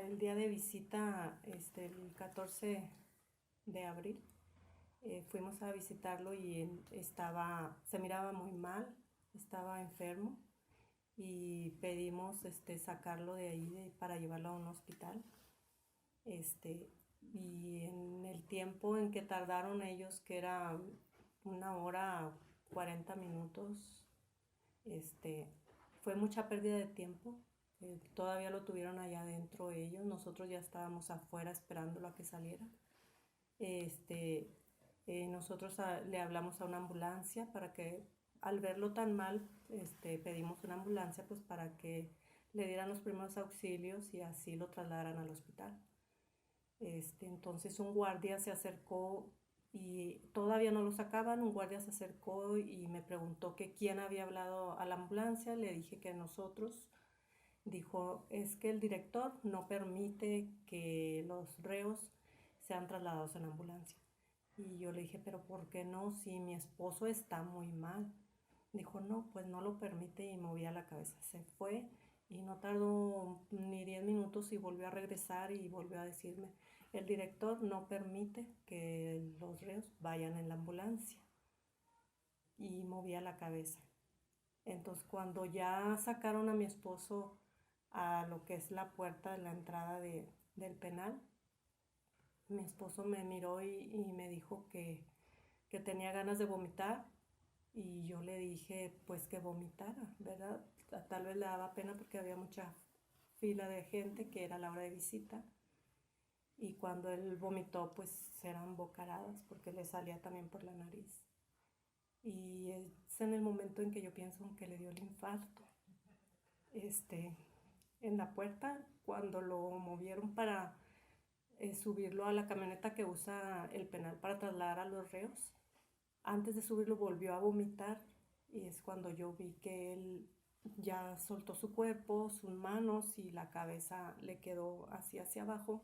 el día de visita, el 14 de abril, fuimos a visitarlo y se miraba muy mal, estaba enfermo y pedimos sacarlo de ahí para llevarlo a un hospital. Y en el tiempo en que tardaron ellos, que era 1 hora 40 minutos, fue mucha pérdida de tiempo. Todavía lo tuvieron allá adentro ellos, nosotros ya estábamos afuera esperándolo a que saliera. Nosotros le hablamos a una ambulancia para que, al verlo tan mal, pedimos una ambulancia pues para que le dieran los primeros auxilios y así lo trasladaran al hospital. Entonces un guardia se acercó y todavía no lo sacaban. Un guardia se acercó y me preguntó que quién había hablado a la ambulancia. Le dije que nosotros. Dijo, es que el director no permite que los reos sean trasladados en ambulancia. Y yo le dije, pero ¿por qué no? Si mi esposo está muy mal. Dijo, no, pues no lo permite, y movía la cabeza. Se fue y no tardó ni 10 minutos y volvió a regresar y volvió a decirme, el director no permite que los reos vayan en la ambulancia. Y movía la cabeza. Entonces cuando ya sacaron a mi esposo a lo que es la puerta de la entrada del penal, mi esposo me miró y me dijo que tenía ganas de vomitar, y yo le dije pues que vomitara, ¿verdad? Tal vez le daba pena porque había mucha fila de gente, que era la hora de visita, y cuando él vomitó pues eran bocaradas porque le salía también por la nariz. Y es en el momento en que yo pienso que le dio el infarto. En la puerta, cuando lo movieron para subirlo a la camioneta que usa el penal para trasladar a los reos, antes de subirlo volvió a vomitar, y es cuando yo vi que él ya soltó su cuerpo, sus manos, y la cabeza le quedó así hacia abajo.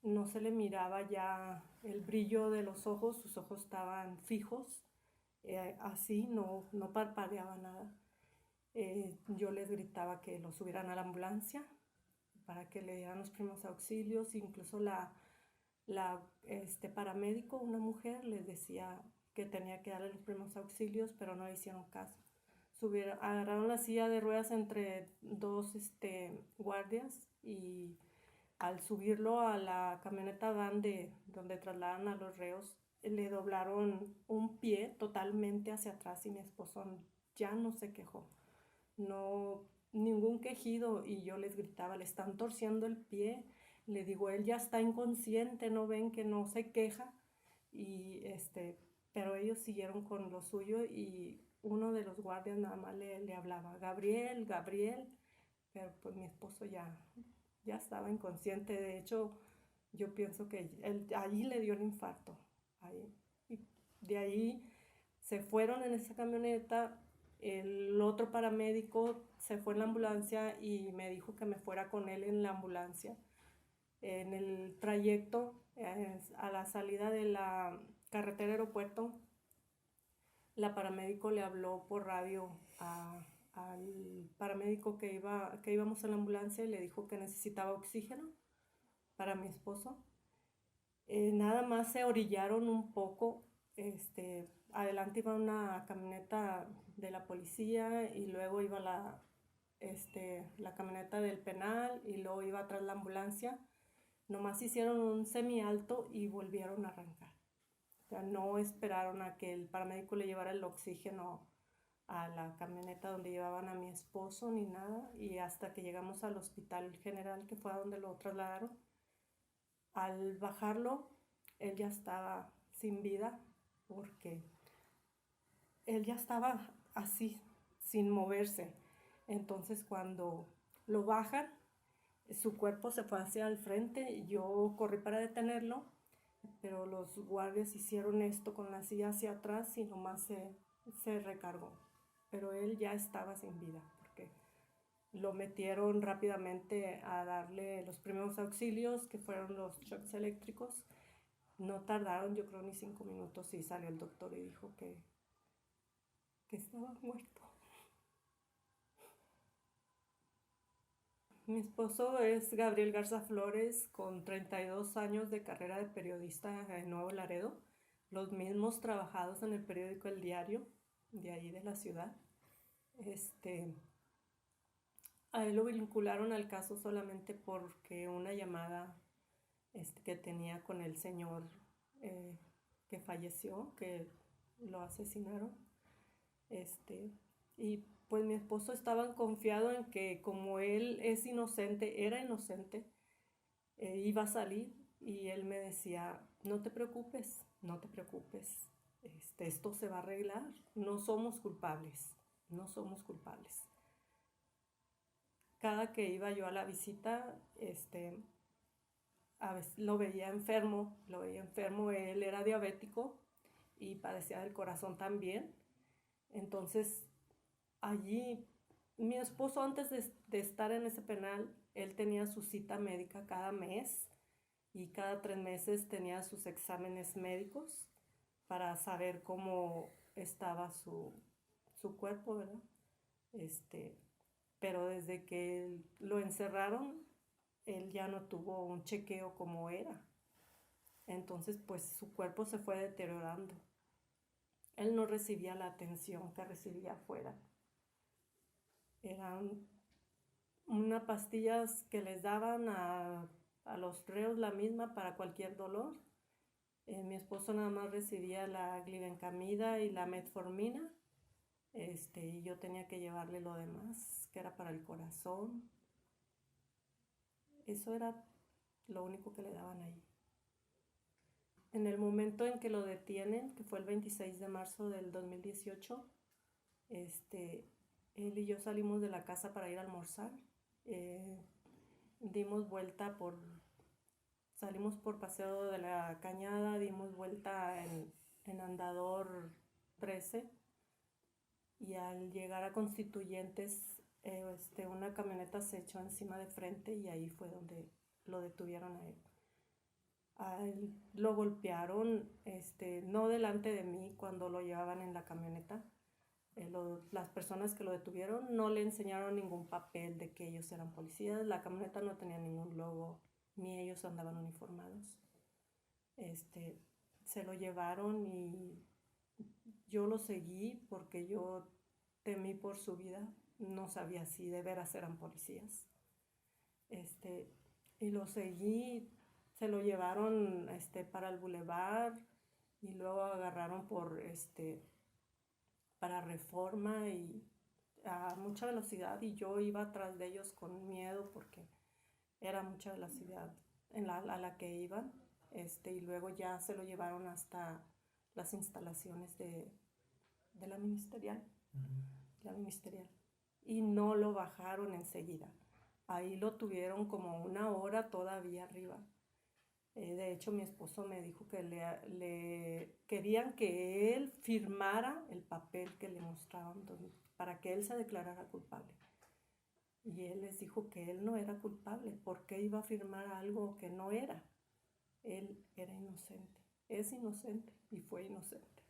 No se le miraba ya el brillo de los ojos, sus ojos estaban fijos, así, no parpadeaba nada. Yo les gritaba que lo subieran a la ambulancia para que le dieran los primeros auxilios. Incluso la paramédico, una mujer, les decía que tenía que darle los primeros auxilios, pero no le hicieron caso. Agarraron la silla de ruedas entre dos guardias, y al subirlo a la camioneta van donde trasladan a los reos, le doblaron un pie totalmente hacia atrás, y mi esposo ya no se quejó, no, ningún quejido, y yo les gritaba, le están torciendo el pie. Le digo, él ya está inconsciente, ¿no ven que no se queja? Y pero ellos siguieron con lo suyo, y uno de los guardias nada más le hablaba, Gabriel, Gabriel, pero pues mi esposo ya estaba inconsciente. De hecho, yo pienso que allí le dio el infarto. Ahí. Y de ahí se fueron en esa camioneta. El otro paramédico se fue en la ambulancia y me dijo que me fuera con él en la ambulancia. En el trayecto, a la salida de la carretera aeropuerto, la paramédico le habló por radio al paramédico que íbamos en la ambulancia, y le dijo que necesitaba oxígeno para mi esposo. Nada más se orillaron un poco. Adelante iba una camioneta de la policía, y luego iba la camioneta del penal, y luego iba atrás la ambulancia. Nomás hicieron un semialto y volvieron a arrancar. O sea, no esperaron a que el paramédico le llevara el oxígeno a la camioneta donde llevaban a mi esposo ni nada, y hasta que llegamos al hospital general, que fue a donde lo trasladaron. Al bajarlo, él ya estaba sin vida, porque él ya estaba así, sin moverse. Entonces cuando lo bajan, su cuerpo se fue hacia el frente, y yo corrí para detenerlo, pero los guardias hicieron esto con la silla hacia atrás, y nomás se recargó. Pero él ya estaba sin vida, porque lo metieron rápidamente a darle los primeros auxilios, que fueron los shocks eléctricos. No tardaron, yo creo, ni 5 minutos, y salió el doctor y dijo que estaba muerto. Mi esposo es Gabriel Garza Flores, con 32 años de carrera de periodista en Nuevo Laredo, los mismos trabajados en el periódico El Diario, de ahí de la ciudad. Este, a él lo vincularon al caso solamente porque una llamada que tenía con el señor eh, que falleció, que lo asesinaron. Este, y pues mi esposo estaba confiado en que como él es inocente, era inocente, iba a salir, y él me decía, no te preocupes, no te preocupes, esto se va a arreglar, no somos culpables, no somos culpables. Cada que iba yo a la visita, a veces lo veía enfermo, él era diabético y padecía del corazón también. Entonces, allí, mi esposo antes de estar en ese penal, él tenía su cita médica cada mes, y cada 3 meses tenía sus exámenes médicos para saber cómo estaba su cuerpo, ¿verdad? Este, pero desde que lo encerraron, él ya no tuvo un chequeo como era. Entonces, pues su cuerpo se fue deteriorando. Él no recibía la atención que recibía afuera. Eran unas pastillas que les daban a los reos, la misma para cualquier dolor. Mi esposo nada más recibía la glibenclamida y la metformina, y yo tenía que llevarle lo demás, que era para el corazón. Eso era lo único que le daban ahí. En el momento en que lo detienen, que fue el 26 de marzo del 2018, él y yo salimos de la casa para ir a almorzar. Salimos por Paseo de la Cañada, dimos vuelta en Andador 13, y al llegar a Constituyentes, una camioneta se echó encima de frente, y ahí fue donde lo detuvieron a él. A él lo golpearon, no delante de mí cuando lo llevaban en la camioneta. Las personas que lo detuvieron no le enseñaron ningún papel de que ellos eran policías. La camioneta no tenía ningún logo, ni ellos andaban uniformados. Se lo llevaron y yo lo seguí porque yo temí por su vida. No sabía si de veras eran policías. Y lo seguí. Se lo llevaron para el bulevar, y luego agarraron para Reforma y a mucha velocidad, y yo iba atrás de ellos con miedo porque era mucha velocidad a la que iban. Y luego ya se lo llevaron hasta las instalaciones de la ministerial. La ministerial. Y no lo bajaron enseguida. Ahí lo tuvieron como 1 hora todavía arriba. De hecho, mi esposo me dijo que le querían que él firmara el papel que le mostraban para que él se declarara culpable. Y él les dijo que él no era culpable. ¿Por qué iba a firmar algo que no era? Él era inocente. Es inocente y fue inocente.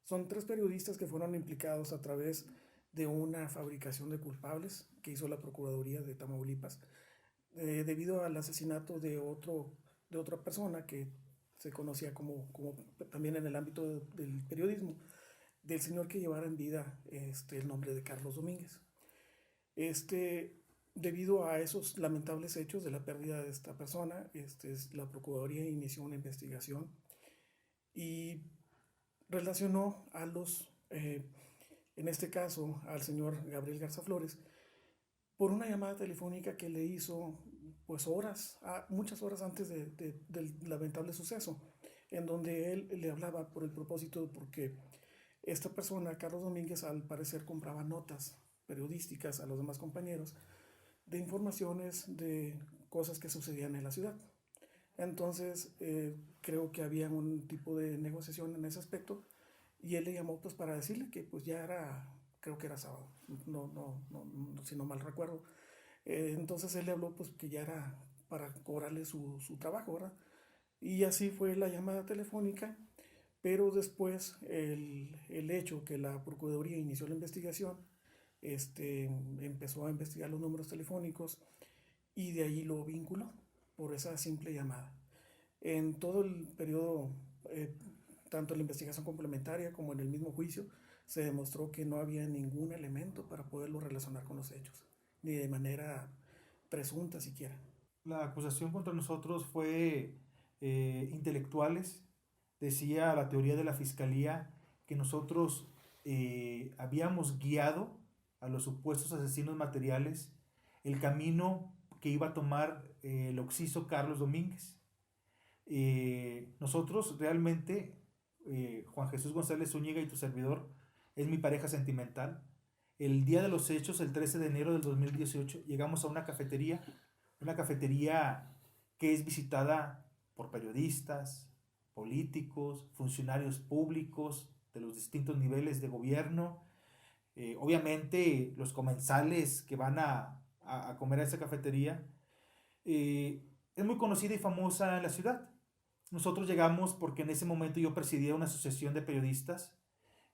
Son 3 periodistas que fueron implicados a través de una fabricación de culpables que hizo la Procuraduría de Tamaulipas debido al asesinato de otra persona que se conocía como también en el ámbito del periodismo, del señor que llevara en vida el nombre de Carlos Domínguez. Debido a esos lamentables hechos de la pérdida de esta persona, la Procuraduría inició una investigación y relacionó a en este caso, al señor Gabriel Garza Flores, por una llamada telefónica que le hizo pues muchas horas antes del lamentable suceso, en donde él le hablaba por el propósito, porque esta persona, Carlos Domínguez, al parecer compraba notas periodísticas a los demás compañeros de informaciones de cosas que sucedían en la ciudad. Entonces creo que había un tipo de negociación en ese aspecto, y él le llamó pues para decirle que pues ya era, creo que era sábado, si no mal recuerdo. Entonces él le habló pues que ya era para cobrarle su trabajo, ¿verdad? Y así fue la llamada telefónica, pero después el hecho que la Procuraduría inició la investigación empezó a investigar los números telefónicos y de ahí lo vinculó por esa simple llamada. En todo el periodo, tanto en la investigación complementaria como en el mismo juicio, se demostró que no había ningún elemento para poderlo relacionar con los hechos, ni de manera presunta siquiera. La acusación contra nosotros fue intelectuales. Decía la teoría de la fiscalía que nosotros habíamos guiado a los supuestos asesinos materiales el camino que iba a tomar el occiso Carlos Domínguez. Nosotros realmente, Juan Jesús González Zúñiga y tu servidor, es mi pareja sentimental. El día de los hechos, el 13 de enero del 2018, llegamos a una cafetería que es visitada por periodistas, políticos, funcionarios públicos de los distintos niveles de gobierno. Obviamente los comensales que van a comer a esa cafetería, es muy conocida y famosa en la ciudad. Nosotros llegamos porque en ese momento yo presidía una asociación de periodistas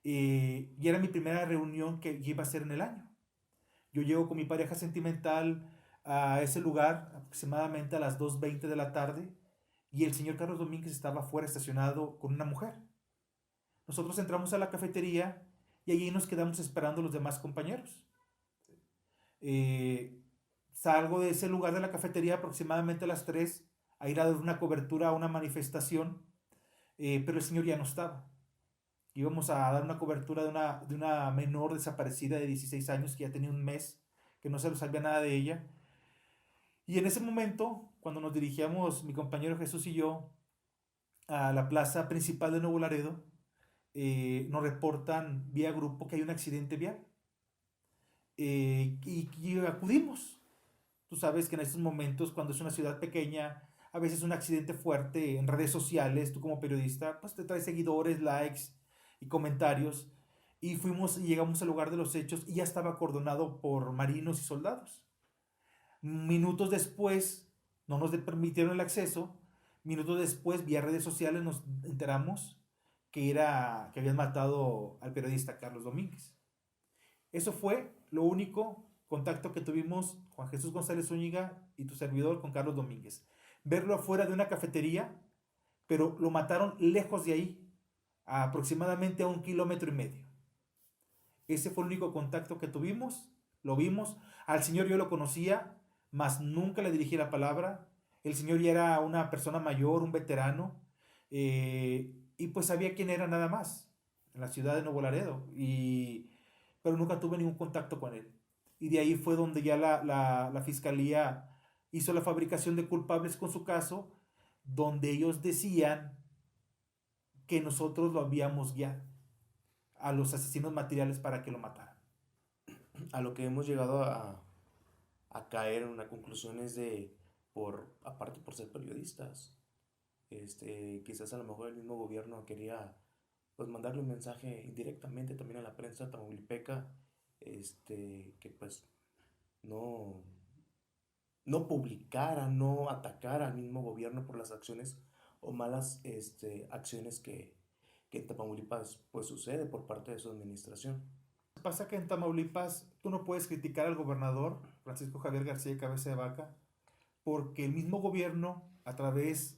y era mi primera reunión que iba a ser en el año. Yo llego con mi pareja sentimental a ese lugar aproximadamente a las 2:20 de la tarde y el señor Carlos Domínguez estaba afuera estacionado con una mujer. Nosotros entramos a la cafetería y allí nos quedamos esperando los demás compañeros. Salgo de ese lugar de la cafetería aproximadamente a las 3 a ir a dar una cobertura a una manifestación, pero el señor ya no estaba. Íbamos a dar una cobertura de una menor desaparecida de 16 años que ya tenía un mes, que no se lo sabía nada de ella. Y en ese momento, cuando nos dirigíamos, mi compañero Jesús y yo, a la plaza principal de Nuevo Laredo, nos reportan vía grupo que hay un accidente vial. Y acudimos. Tú sabes que en estos momentos, cuando es una ciudad pequeña, a veces un accidente fuerte en redes sociales, tú como periodista, pues te traes seguidores, likes y comentarios. Y fuimos y llegamos al lugar de los hechos y ya estaba acordonado por marinos y soldados. Minutos después, no nos permitieron el acceso. Minutos después, vía redes sociales, nos enteramos que habían matado al periodista Carlos Domínguez. Eso fue lo único contacto que tuvimos Juan Jesús González Zúñiga y tu servidor con Carlos Domínguez. Verlo afuera de una cafetería, pero lo mataron lejos de ahí, aproximadamente a 1,5 kilómetros. Ese fue el único contacto que tuvimos, lo vimos. Al señor yo lo conocía, mas nunca le dirigí la palabra. El señor ya era una persona mayor, un veterano, y pues sabía quién era nada más, en la ciudad de Nuevo Laredo, pero nunca tuve ningún contacto con él. Y de ahí fue donde ya la fiscalía hizo la fabricación de culpables con su caso, donde ellos decían que nosotros lo habíamos guiado a los asesinos materiales para que lo mataran. A lo que hemos llegado a caer en una conclusión es aparte por ser periodistas, quizás a lo mejor el mismo gobierno quería pues mandarle un mensaje indirectamente también a la prensa tamaulipeca, que pues no publicara, no atacara al mismo gobierno por las acciones o malas acciones que en Tamaulipas pues sucede por parte de su administración. Pasa que en Tamaulipas tú no puedes criticar al gobernador Francisco Javier García Cabeza de Vaca porque el mismo gobierno, a través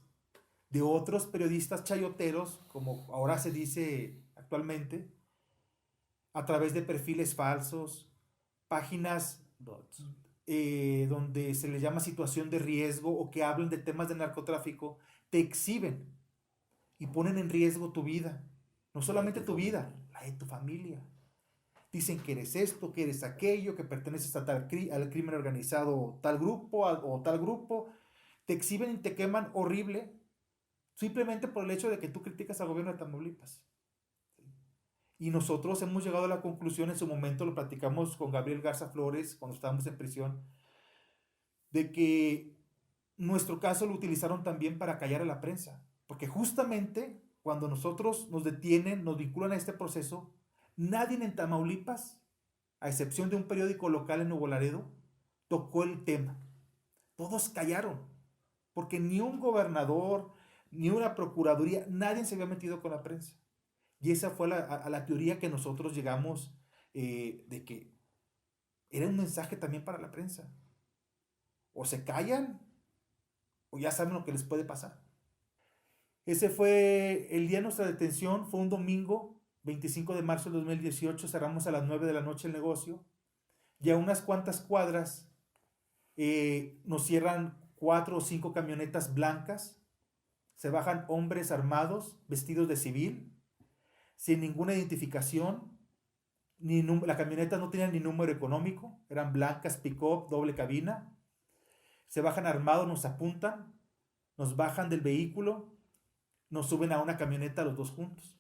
de otros periodistas chayoteros, como ahora se dice actualmente, a través de perfiles falsos, páginas donde se les llama situación de riesgo o que hablan de temas de narcotráfico, te exhiben y ponen en riesgo tu vida. No solamente tu vida, la de tu familia. Dicen que eres esto, que eres aquello, que perteneces al crimen organizado, tal grupo o tal grupo. Te exhiben y te queman horrible simplemente por el hecho de que tú criticas al gobierno de Tamaulipas. Y nosotros hemos llegado a la conclusión, en su momento lo platicamos con Gabriel Garza Flores cuando estábamos en prisión, de que nuestro caso lo utilizaron también para callar a la prensa. Porque justamente cuando nosotros nos detienen, nos vinculan a este proceso, nadie en Tamaulipas, a excepción de un periódico local en Nuevo Laredo, tocó el tema. Todos callaron, porque ni un gobernador, ni una procuraduría, nadie se había metido con la prensa. Y esa fue a la teoría que nosotros llegamos, de que era un mensaje también para la prensa. O se callan, o ya saben lo que les puede pasar. Ese fue el día de nuestra detención, fue un domingo, 25 de marzo de 2018, cerramos a las 9 de la noche el negocio, y a unas cuantas cuadras nos cierran 4 o 5 camionetas blancas, se bajan hombres armados, vestidos de civil, sin ninguna identificación, la camioneta no tenía ni número económico, eran blancas, pick-up, doble cabina, se bajan armados, nos apuntan, nos bajan del vehículo, nos suben a una camioneta los dos juntos.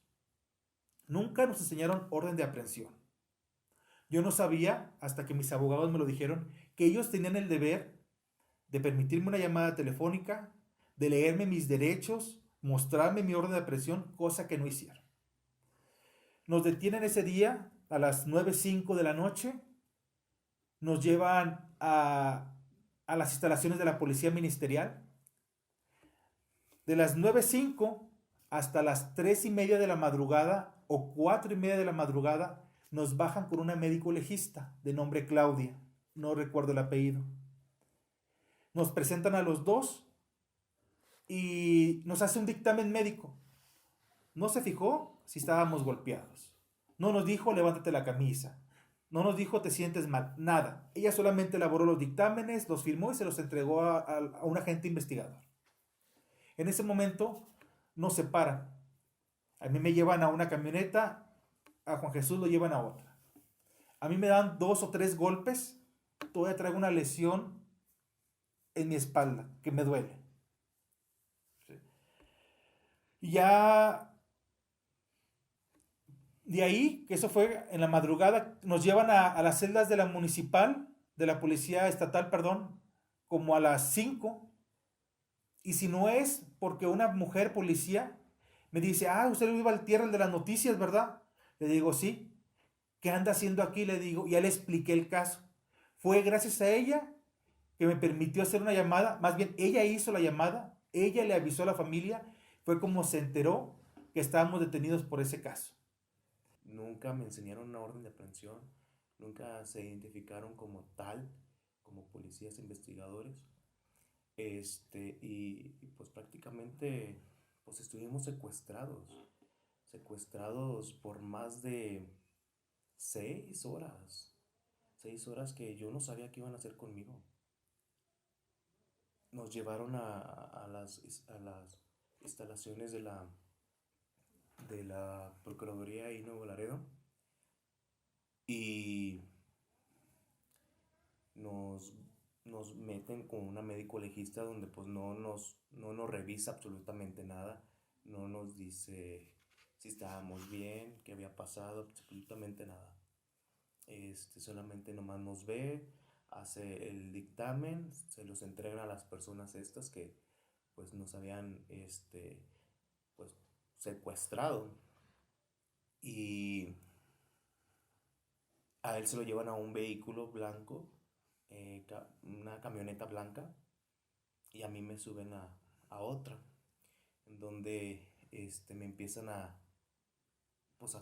Nunca nos enseñaron orden de aprehensión. Yo no sabía, hasta que mis abogados me lo dijeron, que ellos tenían el deber de permitirme una llamada telefónica, de leerme mis derechos, mostrarme mi orden de aprehensión, cosa que no hicieron. Nos detienen ese día a las 9:05 de la noche, nos llevan a las instalaciones de la Policía Ministerial. De las 9:05 hasta las 3:30 de la madrugada o 4:30 de la madrugada nos bajan con una médico legista de nombre Claudia, no recuerdo el apellido. Nos presentan a los dos y nos hace un dictamen médico. No se fijó si estábamos golpeados. No nos dijo levántate la camisa. No nos dijo te sientes mal. Nada. Ella solamente elaboró los dictámenes, los firmó y se los entregó a un agente investigador. En ese momento nos separan. A mí me llevan a una camioneta, a Juan Jesús lo llevan a otra. A mí me dan 2 o 3 golpes, todavía traigo una lesión en mi espalda que me duele. ¿Sí? Y ya de ahí, que eso fue en la madrugada, nos llevan a las celdas de la municipal, de la policía estatal, perdón, como a las 5. Y si no es porque una mujer policía me dice, usted iba al tierra, el de las noticias, ¿verdad? Le digo, sí. ¿Qué anda haciendo aquí? Le digo, ya le expliqué el caso. Fue gracias a ella que me permitió hacer una llamada, más bien ella hizo la llamada, ella le avisó a la familia, fue como se enteró que estábamos detenidos por ese caso. Nunca me enseñaron una orden de aprehensión, nunca se identificaron como tal, como policías investigadores. Y pues prácticamente pues estuvimos secuestrados por más de 6 horas, 6 horas que yo no sabía qué iban a hacer conmigo. Nos llevaron a las instalaciones de la Procuraduría ahí en Nuevo Laredo y nos meten con una médico legista donde pues no nos revisa absolutamente nada, no nos dice si estábamos bien, qué había pasado, absolutamente nada. Solamente nomás nos ve, hace el dictamen, se los entregan a las personas estas que pues nos habían pues secuestrado y a él se lo llevan a un vehículo blanco, una camioneta blanca, y a mí me suben a otra, en donde me empiezan a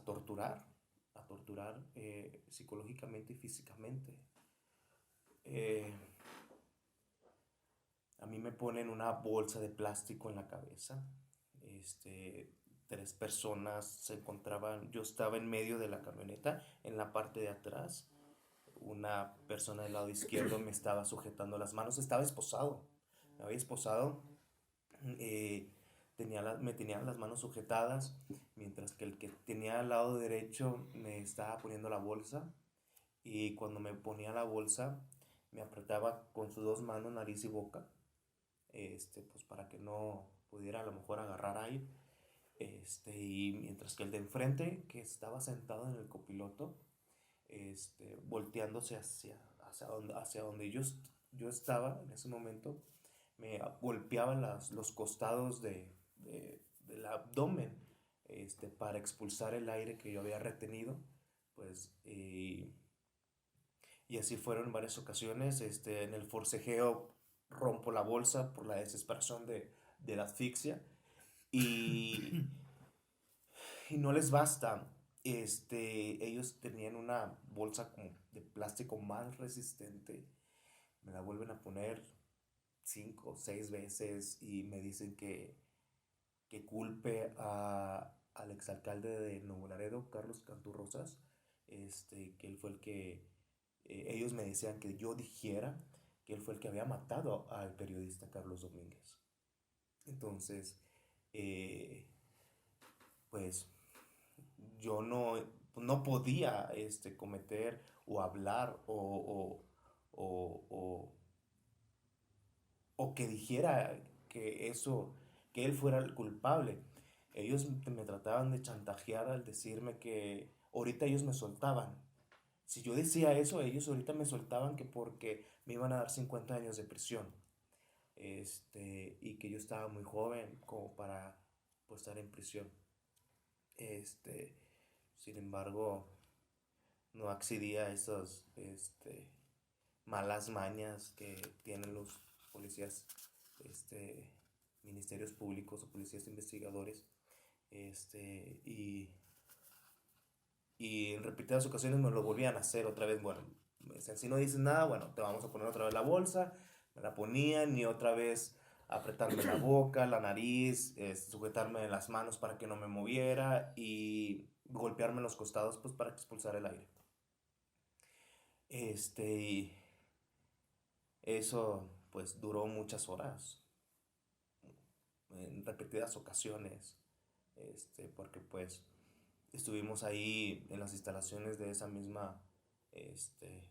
torturar psicológicamente y físicamente. A mí me ponen una bolsa de plástico en la cabeza. 3 personas se encontraban, yo estaba en medio de la camioneta, en la parte de atrás. Una persona del lado izquierdo me estaba sujetando las manos, estaba esposado, me había esposado, me tenía las manos sujetadas, mientras que el que tenía al lado derecho me estaba poniendo la bolsa, y cuando me ponía la bolsa me apretaba con sus 2 manos nariz y boca, pues para que no pudiera a lo mejor agarrar aire, y mientras que el de enfrente, que estaba sentado en el copiloto, volteándose hacia donde yo estaba en ese momento, me golpeaba los costados del abdomen, para expulsar el aire que yo había retenido, pues, y así fueron en varias ocasiones. En el forcejeo rompo la bolsa por la desesperación de la asfixia, y no les basta. ellos tenían una bolsa como de plástico más resistente. Me la vuelven a poner 5 o 6 veces y me dicen que culpe al exalcalde de Nuevo Laredo, Carlos Canturrosas, que él fue el que, ellos me decían que yo dijera que él fue el que había matado al periodista Carlos Domínguez. Entonces, eh, pues yo no podía cometer o hablar o, o que dijera que que él fuera el culpable. Ellos me trataban de chantajear al decirme que ahorita ellos me soltaban. Si yo decía eso, ellos ahorita me soltaban que porque me iban a dar 50 años de prisión. Y que yo estaba muy joven como para pues, estar en prisión. Este, Sin embargo, no accedí a esas malas mañas que tienen los policías, ministerios públicos o policías investigadores. Y en repetidas ocasiones me lo volvían a hacer otra vez. Bueno, me decían, si no dices nada, bueno, te vamos a poner otra vez la bolsa. Me la ponían y otra vez apretarme la boca, la nariz, sujetarme las manos para que no me moviera y golpearme en los costados pues para expulsar el aire. Y eso pues duró muchas horas, en repetidas ocasiones, porque pues estuvimos ahí en las instalaciones de esa misma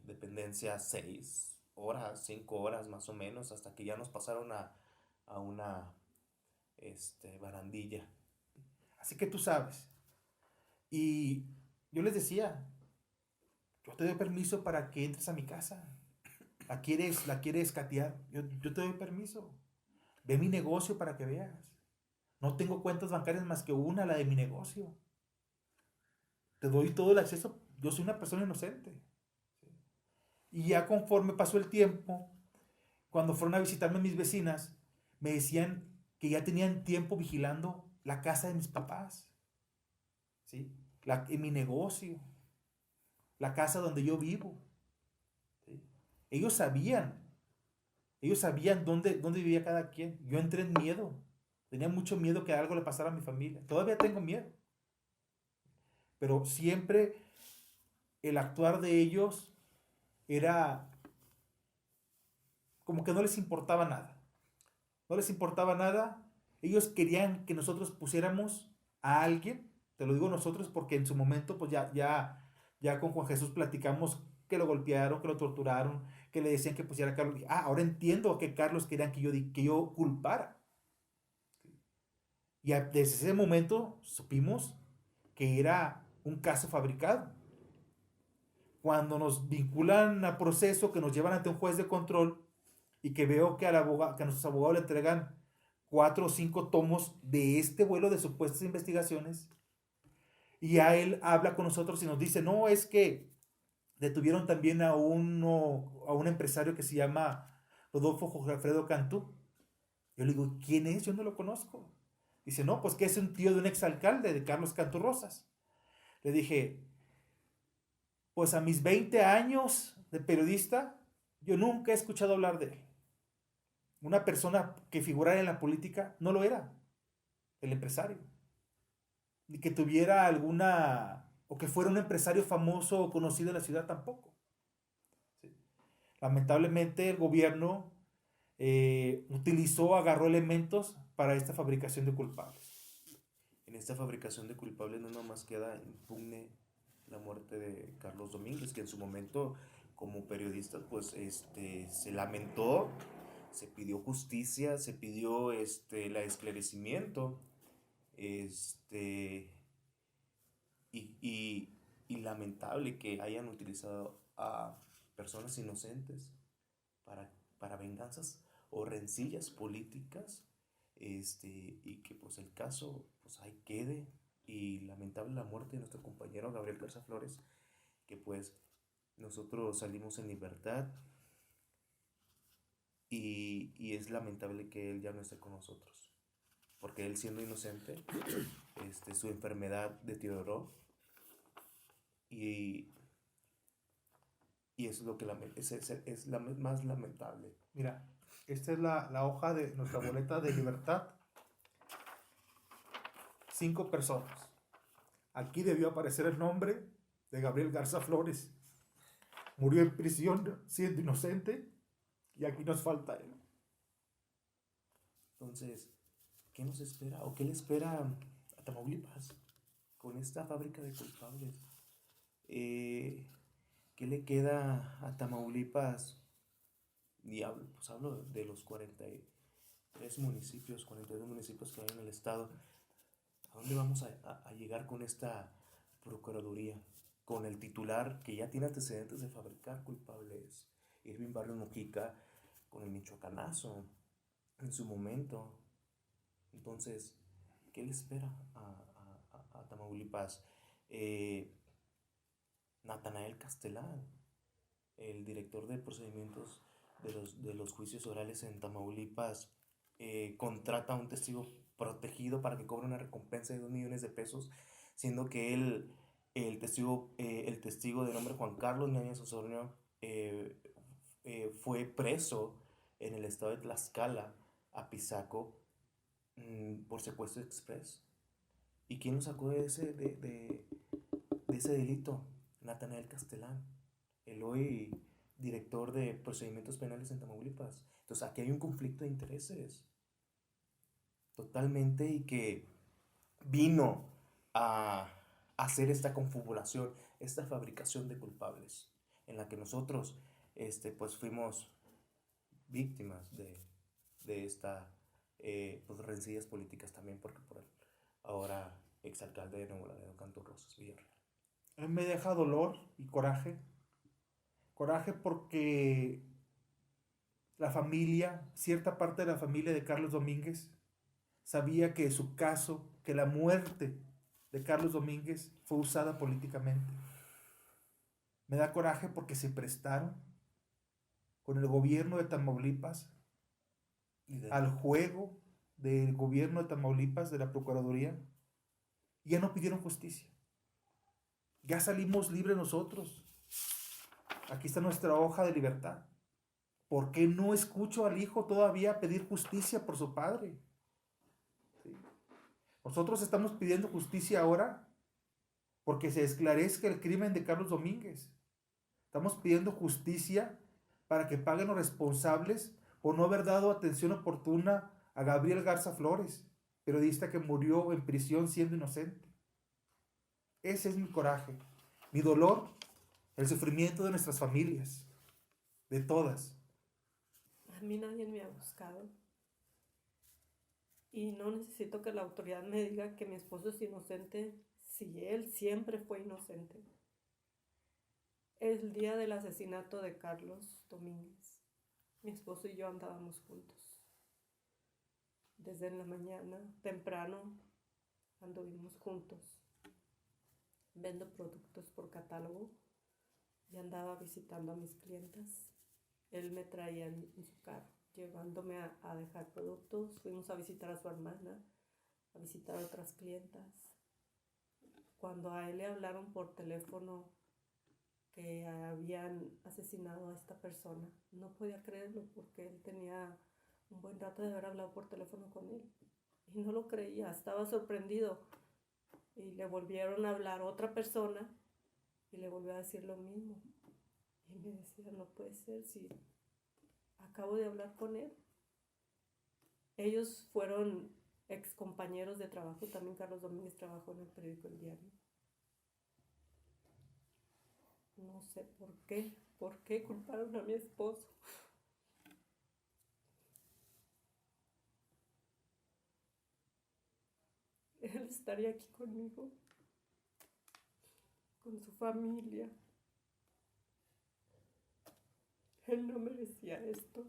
dependencia 6 horas, 5 horas más o menos, hasta que ya nos pasaron a una barandilla. Así que tú sabes. Y yo les decía, yo te doy permiso para que entres a mi casa. ¿La quieres catear? Yo te doy permiso. Ve mi negocio para que veas. No tengo cuentas bancarias más que una, la de mi negocio. Te doy todo el acceso. Yo soy una persona inocente. Y ya conforme pasó el tiempo, cuando fueron a visitarme mis vecinas, me decían que ya tenían tiempo vigilando la casa de mis papás. ¿Sí? En mi negocio. La casa donde yo vivo. ¿Sí? Ellos sabían dónde vivía cada quien. Yo entré en miedo. Tenía mucho miedo que algo le pasara a mi familia. Todavía tengo miedo. Pero siempre el actuar de ellos era como que no les importaba nada. No les importaba nada. Ellos querían que nosotros pusiéramos a alguien. Te lo digo nosotros porque en su momento pues ya con Juan Jesús platicamos que lo golpearon, que lo torturaron, que le decían que pusiera a Carlos. Ahora entiendo que Carlos querían que yo culpara. Y desde ese momento supimos que era un caso fabricado. Cuando nos vinculan a proceso, que nos llevan ante un juez de control y que veo que, que a nuestros abogados le entregan 4 o 5 tomos de este vuelo de supuestas investigaciones, y a él habla con nosotros y nos dice, no, es que detuvieron también a un empresario que se llama Rodolfo Jorge Alfredo Cantú. Yo le digo, ¿quién es? Yo no lo conozco. Dice, no, pues que es un tío de un exalcalde, de Carlos Cantú Rosas. Le dije, pues a mis 20 años de periodista, yo nunca he escuchado hablar de él. Una persona que figurara en la política no lo era, el empresario. Ni que tuviera o que fuera un empresario famoso o conocido en la ciudad tampoco. ¿Sí? Lamentablemente el gobierno agarró elementos para esta fabricación de culpables. En esta fabricación de culpables no nomás queda impugne la muerte de Carlos Domínguez, que en su momento como periodista pues se lamentó, se pidió justicia, se pidió el esclarecimiento, y lamentable que hayan utilizado a personas inocentes para venganzas o rencillas políticas, y que pues el caso pues ahí quede, y lamentable la muerte de nuestro compañero Gabriel Garza Flores, que pues nosotros salimos en libertad, y es lamentable que él ya no esté con nosotros, porque él siendo inocente, su enfermedad deterioró, Y, y eso es lo que es la más lamentable. Mira, esta es la hoja de nuestra boleta de libertad. 5 personas. Aquí debió aparecer el nombre de Gabriel Garza Flores. Murió en prisión siendo inocente y aquí nos falta él. Entonces, ¿qué nos espera? ¿O qué le espera a Tamaulipas con esta fábrica de culpables? ¿Qué le queda a Tamaulipas? Y hablo de los 43 municipios, 42 municipios que hay en el estado. ¿A dónde vamos a llegar con esta procuraduría? Con el titular que ya tiene antecedentes de fabricar culpables, Irving Barrios Mujica, con el michoacanazo en su momento. Entonces, ¿qué le espera a Tamaulipas? Natanael Castelán, el director de procedimientos de los juicios orales en Tamaulipas, contrata a un testigo protegido para que cobre una recompensa de 2 millones de pesos, siendo que el testigo de nombre Juan Carlos Ñañez Osornio fue preso en el estado de Tlaxcala, Apizaco, por secuestro express. ¿Y quién lo sacó de ese delito? Natanael Castelán, el hoy director de procedimientos penales en Tamaulipas. Entonces aquí hay un conflicto de intereses totalmente, y que vino a hacer esta confabulación, esta fabricación de culpables, en la que nosotros pues fuimos víctimas de esta pues rencillas políticas también, porque por el ahora exalcalde de Nuevo Laredo, Canto Rosas Villarreal. A mí me deja dolor y coraje. Coraje porque la familia, cierta parte de la familia de Carlos Domínguez, sabía que su caso, que la muerte de Carlos Domínguez fue usada políticamente. Me da coraje porque se prestaron con el gobierno de Tamaulipas al juego del gobierno de Tamaulipas, de la Procuraduría, y ya no pidieron justicia. Ya salimos libres nosotros. Aquí está nuestra hoja de libertad. ¿Por qué no escucho al hijo todavía pedir justicia por su padre? ¿Sí? Nosotros estamos pidiendo justicia ahora porque se esclarezca el crimen de Carlos Domínguez. Estamos pidiendo justicia para que paguen los responsables por no haber dado atención oportuna a Gabriel Garza Flores, periodista que murió en prisión siendo inocente. Ese es mi coraje, mi dolor, el sufrimiento de nuestras familias, de todas. A mí nadie me ha buscado. Y no necesito que la autoridad me diga que mi esposo es inocente si él siempre fue inocente. El día del asesinato de Carlos Domínguez, mi esposo y yo andábamos juntos. Desde en la mañana, temprano, anduvimos juntos. Vendo productos por catálogo y andaba visitando a mis clientas. Él me traía en su carro, llevándome a dejar productos. Fuimos a visitar a su hermana, a visitar a otras clientas. Cuando a él le hablaron por teléfono que habían asesinado a esta persona, no podía creerlo porque él tenía un buen rato de haber hablado por teléfono con él. Y no lo creía, estaba sorprendido. Y le volvieron a hablar otra persona y le volvió a decir lo mismo. Y me decía, no puede ser si acabo de hablar con él. Ellos fueron ex compañeros de trabajo, también Carlos Domínguez trabajó en el periódico El Diario. No sé por qué culparon a mi esposo. Él estaría aquí conmigo, con su familia. Él no merecía esto.